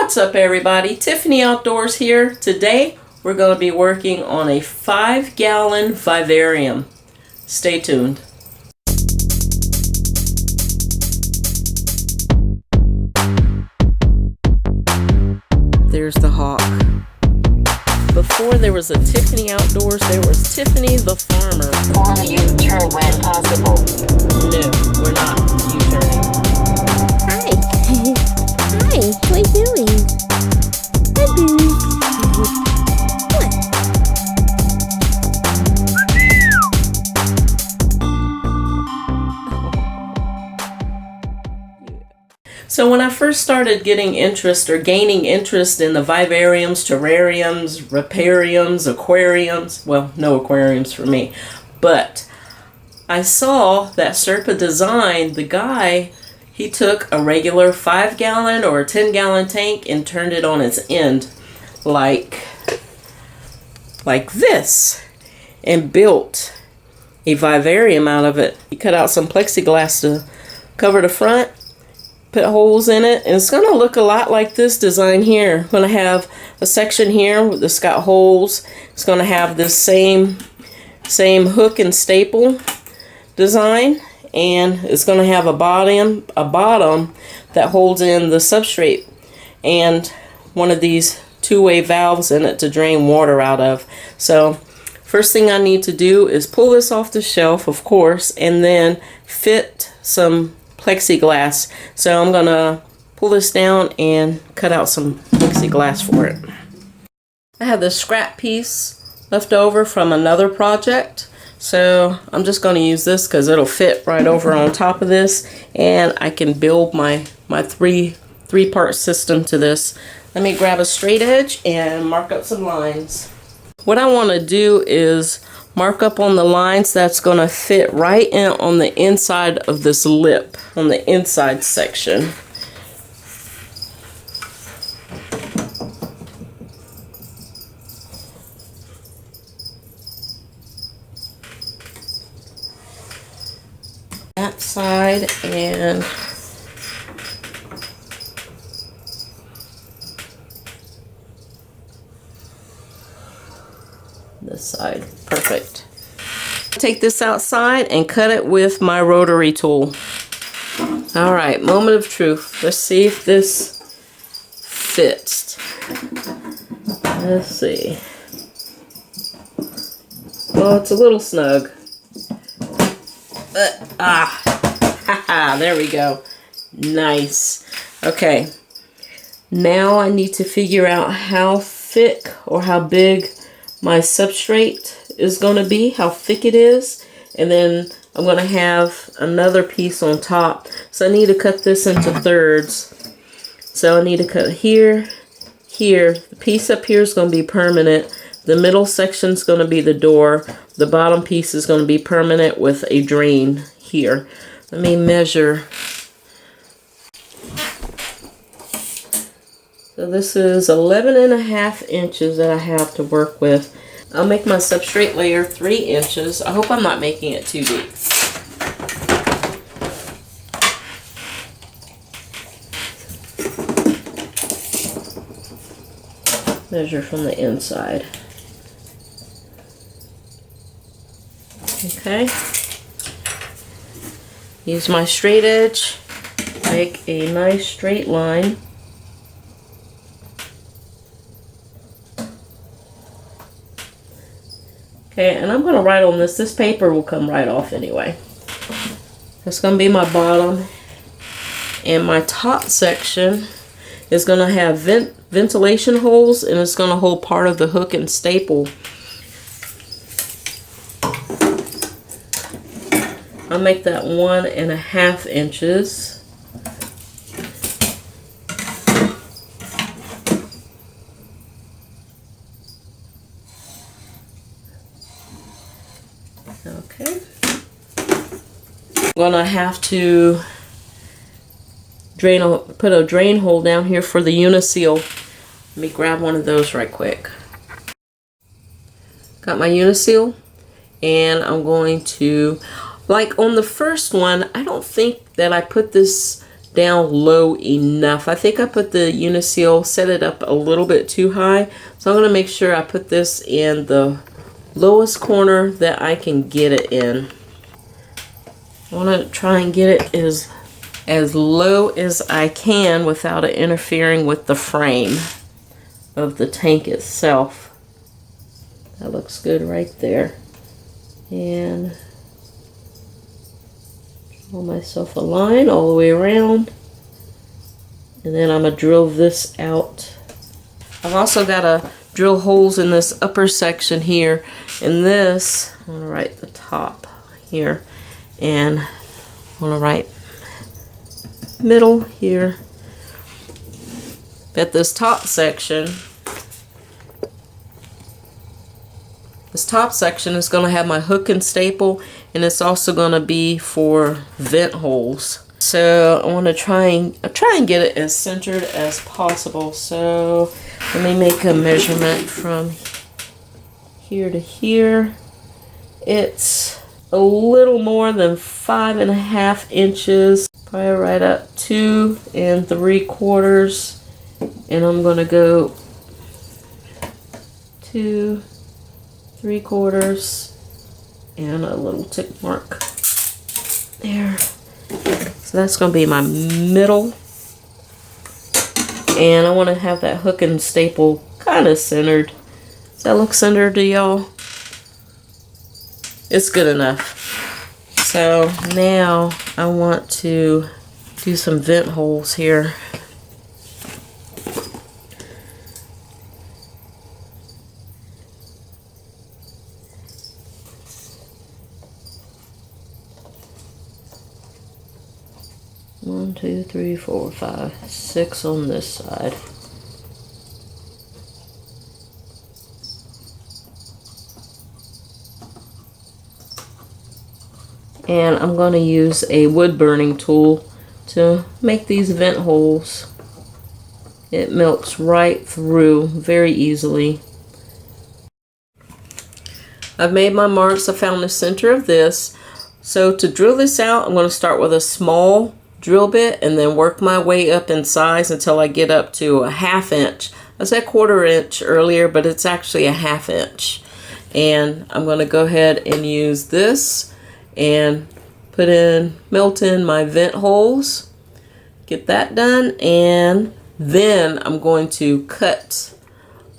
What's up everybody? Tiffany Outdoors here. Today we're going to be working on a 5-gallon vivarium. Stay tuned. There's the hawk. Before there was a Tiffany Outdoors, there was Tiffany the farmer. On U-turn when possible. No, we're not U-turning. Hi. Hi, what are you doing? Hi, Boo. So when I first started getting interest or gaining interest in the vivariums, terrariums, ripariums, aquariums, well, no aquariums for me, but I saw that Serpa Design, the guy, he took a regular 5-gallon or a 10-gallon tank and turned it on its end like this and built a vivarium out of it. He cut out some plexiglass to cover the front, put holes in it, and it's going to look a lot like this design here. I'm going to have a section here that's got holes. It's going to have this same hook and staple design, and it's going to have a bottom that holds in the substrate and one of these two-way valves in it to drain water out of. So first thing I need to do is pull this off the shelf, of course, and then fit some plexiglass. So I'm gonna pull this down and cut out some plexiglass for it. I have this scrap piece left over from another project, so I'm just going to use this because it'll fit right over on top of this, and I can build my three-part system to this. Let me grab a straight edge and mark up some lines. What I want to do is mark up on the lines that's going to fit right in on the inside of this lip, on the inside section. That side and this side. Perfect. Take this outside and cut it with my rotary tool. All right, moment of truth. Let's see if this fits. Let's see. Well, it's a little snug. There we go. Nice. Okay. Now I need to figure out how thick or how big my substrate is going to be, how thick it is, and then I'm going to have another piece on top. So I need to cut this into thirds. So I need to cut here, here. The piece up here is going to be permanent. The middle section is going to be the door. The bottom piece is going to be permanent with a drain here. Let me measure. So this is 11.5 inches that I have to work with. I'll make my substrate layer 3 inches. I hope I'm not making it too deep. Measure from the inside. Okay. Use my straight edge. Make a nice straight line. Okay, and I'm going to write on this. This paper will come right off anyway. That's going to be my bottom. And my top section is going to have ventilation holes, and it's going to hold part of the hook and staple. I'll make that 1.5 inches. Okay. I'm gonna have to put a drain hole down here for the uniseal. Let me grab one of those right quick. Got my uniseal, and I'm going to, like on the first one, I don't think that I put this down low enough. I think I put the Uniseal, set it up a little bit too high. So I'm going to make sure I put this in the lowest corner that I can get it in. I want to try and get it as low as I can without it interfering with the frame of the tank itself. That looks good right there. And draw myself a line all the way around. And then I'm going to drill this out. I've also got to drill holes in this upper section here. And this, I'm going to write the top here. And I'm going to write middle here. At this top section is going to have my hook and staple, and it's also going to be for vent holes. So I want to try and get it as centered as possible. So let me make a measurement from here to here. It's a little more than 5.5 inches, probably right up 2 3/4, and I'm going to go 2 3/4 and a little tick mark there. So that's going to be my middle, and I want to have that hook and staple kind of centered. Does that look centered to y'all? It's good enough. So now I want to do some vent holes here. One, two, three, four, 5, 6 on this side. And I'm going to use a wood burning tool to make these vent holes. It melts right through very easily. I've made my marks. I found the center of this. So to drill this out, I'm going to start with a small drill bit and then work my way up in size until I get up to a 1/2 inch. I said 1/4 inch earlier, but it's actually a 1/2 inch. And I'm going to go ahead and use this and melt in my vent holes, get that done, and then I'm going to cut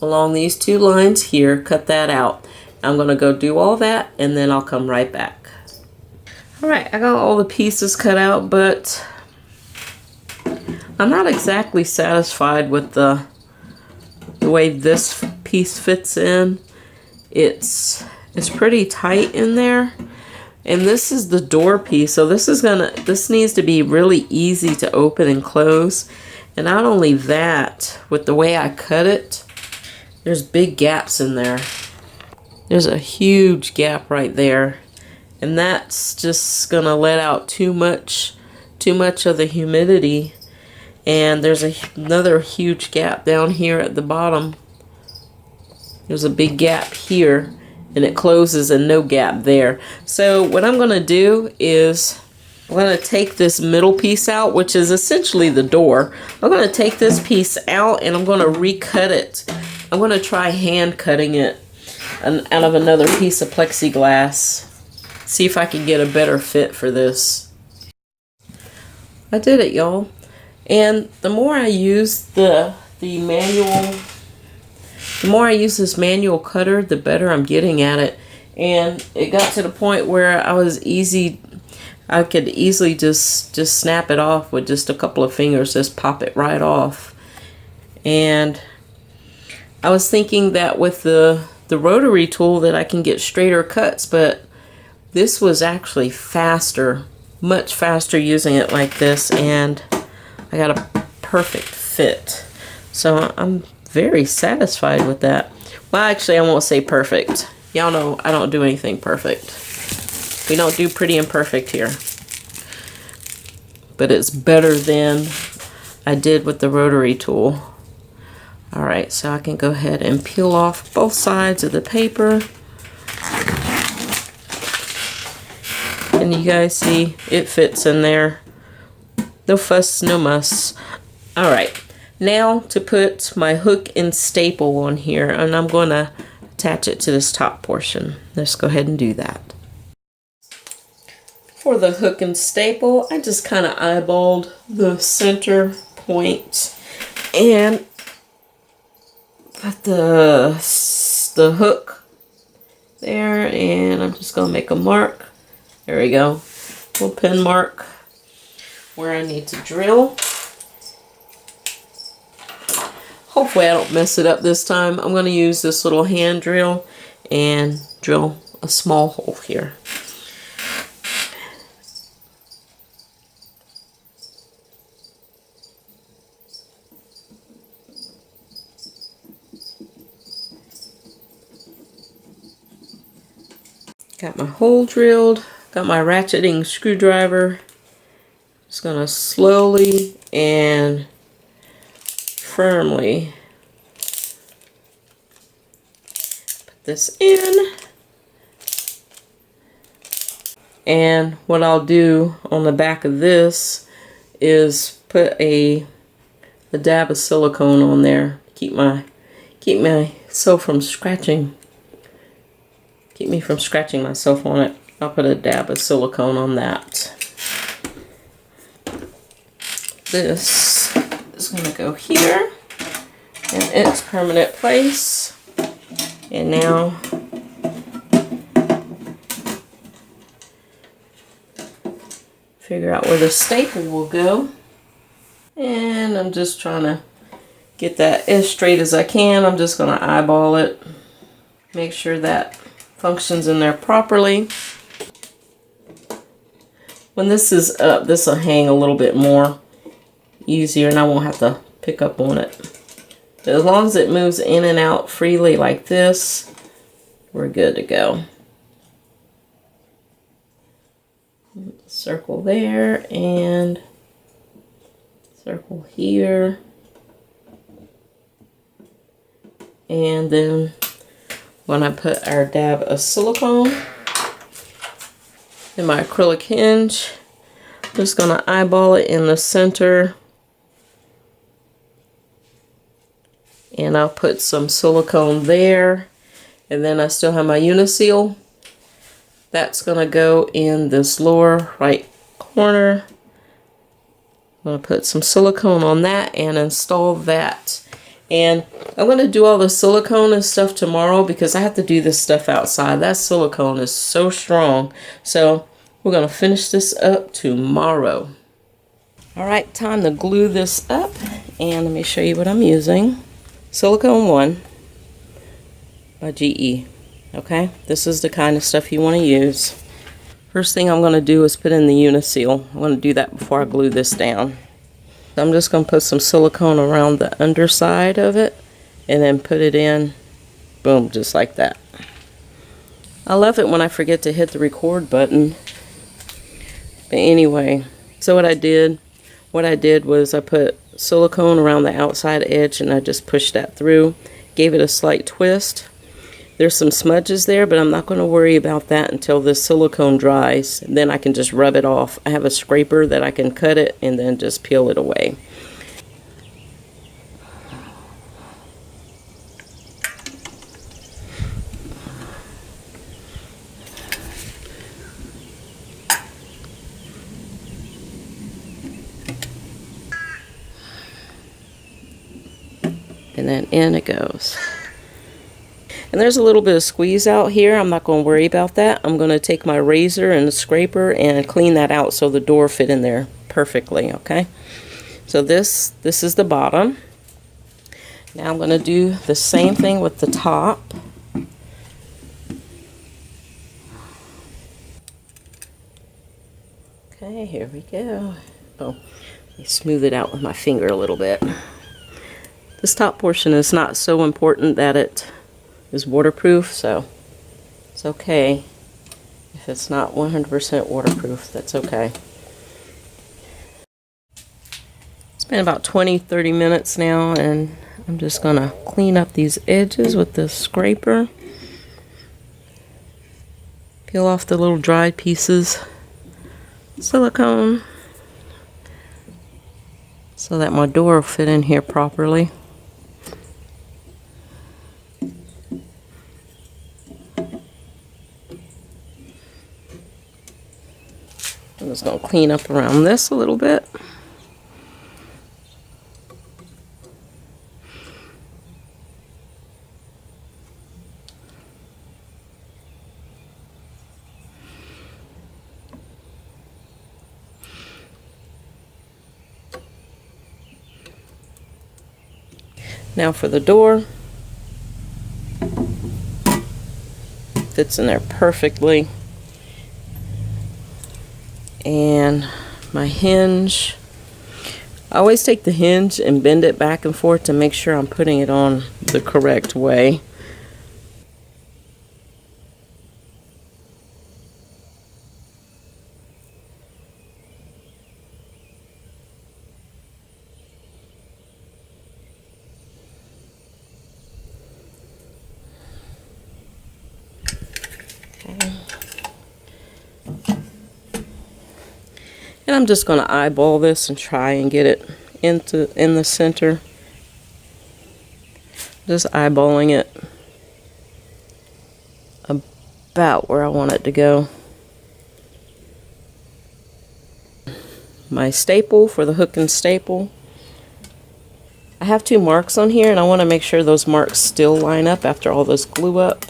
along these 2 lines here, cut that out. I'm going to go do all that, and then I'll come right back. Alright, I got all the pieces cut out, but I'm not exactly satisfied with the way this piece fits in. It's pretty tight in there. And this is the door piece, so this needs to be really easy to open and close. And not only that, with the way I cut it, there's big gaps in there. There's a huge gap right there, and that's just gonna let out too much of the humidity. And there's another huge gap down here at the bottom. There's a big gap here, and it closes and no gap there. So what I'm going to do is I'm going to take this middle piece out, which is essentially the door. I'm going to take this piece out and I'm going to recut it. I'm going to try hand cutting it out of another piece of plexiglass. See if I can get a better fit for this. I did it, y'all. And the more I use the manual, the more I use this manual cutter, the better I'm getting at it. And it got to the point where I could easily just snap it off with just a couple of fingers, just pop it right off. And I was thinking that with the rotary tool that I can get straighter cuts, but this was actually faster, much faster using it like this, and I got a perfect fit. So I'm very satisfied with that. Well, actually, I won't say perfect. Y'all know I don't do anything perfect. We don't do pretty and perfect here. But it's better than I did with the rotary tool. Alright, so I can go ahead and peel off both sides of the paper. And you guys see it fits in there. No fuss, no muss. All right, now to put my hook and staple on here, and I'm going to attach it to this top portion. Let's go ahead and do that. For the hook and staple, I just kind of eyeballed the center point and put the hook there, and I'm just going to make a mark. There we go. Little pin mark where I need to drill. Hopefully I don't mess it up this time. I'm going to use this little hand drill and drill a small hole here. Got my hole drilled, got my ratcheting screwdriver. Just going to slowly and firmly put this in. And what I'll do on the back of this is put a dab of silicone on there. Keep myself from scratching. Keep me from scratching myself on it. I'll put a dab of silicone on that. This is going to go here in its permanent place. And now figure out where the staple will go. And I'm just trying to get that as straight as I can. I'm just going to eyeball it. Make sure that functions in there properly. When this is up, this will hang a little bit more easier and I won't have to pick up on it. But as long as it moves in and out freely like this, we're good to go. Circle there and circle here. And then when I put our dab of silicone in my acrylic hinge, I'm just going to eyeball it in the center. And I'll put some silicone there. And then I still have my Uniseal. That's going to go in this lower right corner. I'm going to put some silicone on that and install that. And I'm going to do all the silicone and stuff tomorrow because I have to do this stuff outside. That silicone is so strong. So we're going to finish this up tomorrow. All right, time to glue this up. And let me show you what I'm using. Silicone 1 by GE. Okay, this is the kind of stuff you want to use. First thing I'm going to do is put in the Uniseal. I'm going to do that before I glue this down. I'm just going to put some silicone around the underside of it and then put it in, boom, just like that. I love it when I forget to hit the record button. But anyway, so what I did was I put silicone around the outside edge and I just pushed that through, gave it a slight twist. There's some smudges there, but I'm not going to worry about that until the silicone dries. Then I can just rub it off. I have a scraper that I can cut it and then just peel it away. And then in it goes. And there's a little bit of squeeze out here. I'm not going to worry about that. I'm going to take my razor and the scraper and clean that out so the door fit in there perfectly, okay? So this is the bottom. Now I'm going to do the same thing with the top. Okay, here we go. Oh, let me smooth it out with my finger a little bit. This top portion is not so important that it is waterproof, so it's okay if it's not 100% waterproof. That's okay. It's been about 20-30 minutes now, and I'm just gonna clean up these edges with the scraper. Peel off the little dried pieces. Silicone. so that my door will fit in here properly. I'm just going to clean up around this a little bit. Now for the door. Fits in there perfectly. And my hinge. I always take the hinge and bend it back and forth to make sure I'm putting it on the correct way. And I'm just going to eyeball this and try and get it in the center. Just eyeballing it about where I want it to go. My staple for the hook and staple. I have 2 marks on here, and I want to make sure those marks still line up after all this glue up,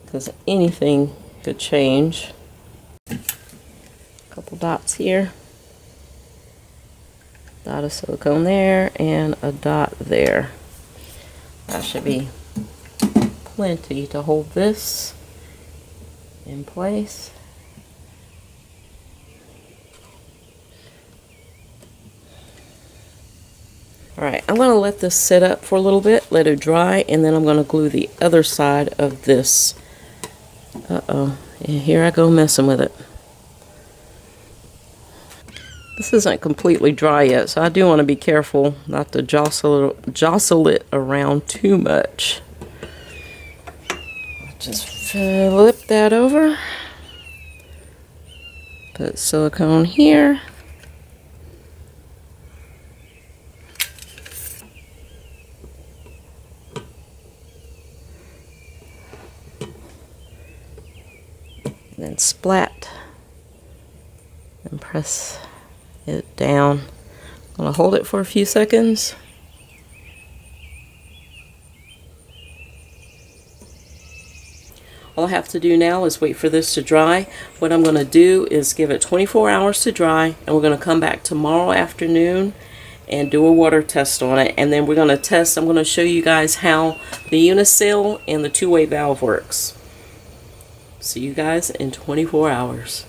because anything could change. Couple dots here, dot of silicone there, and a dot there. That should be plenty to hold this in place. Alright, I'm going to let this sit up for a little bit, let it dry, and then I'm going to glue the other side of this. And here I go messing with it. This isn't completely dry yet, so I do want to be careful not to jostle it around too much. Just flip that over. Put silicone here. And then splat and press it down. I'm going to hold it for a few seconds. All I have to do now is wait for this to dry. What I'm going to do is give it 24 hours to dry, and we're going to come back tomorrow afternoon and do a water test on it. And then we're going to test, I'm going to show you guys how the unisil and the 2-way valve works. See you guys in 24 hours.